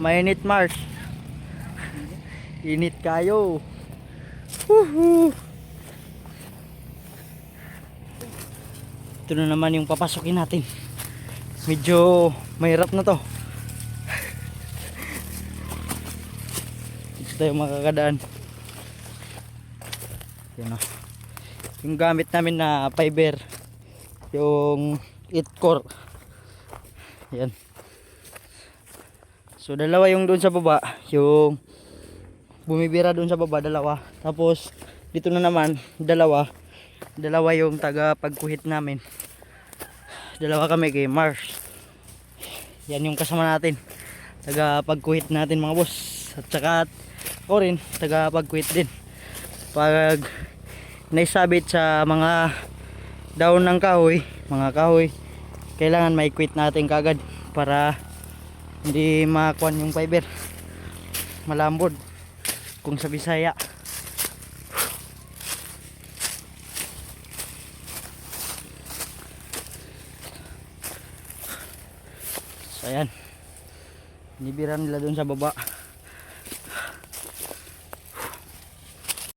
Mainit Mars. Init kayo. Woohoo. Ito na naman yung papasukin natin. Medyo mahirap na to. Ito tayo makakadaan. Yan o. Yung gamit namin na fiber, yung 8 core. Yan. So dalawa yung doon sa baba, yung bumibira doon sa baba, dalawa. Tapos dito na naman dalawa yung taga pagkuhit namin. Dalawa kami kay Mars. Yan yung kasama natin, taga pagkuhit natin mga boss. At saka ako rin taga pagkuhit din. Pag naisabit sa mga daon ng kahoy, mga kahoy, kailangan may quit natin kagad para hindi makuan yung fiber, malambod kung sa Bisaya. So ayan, nibira nila dun sa baba.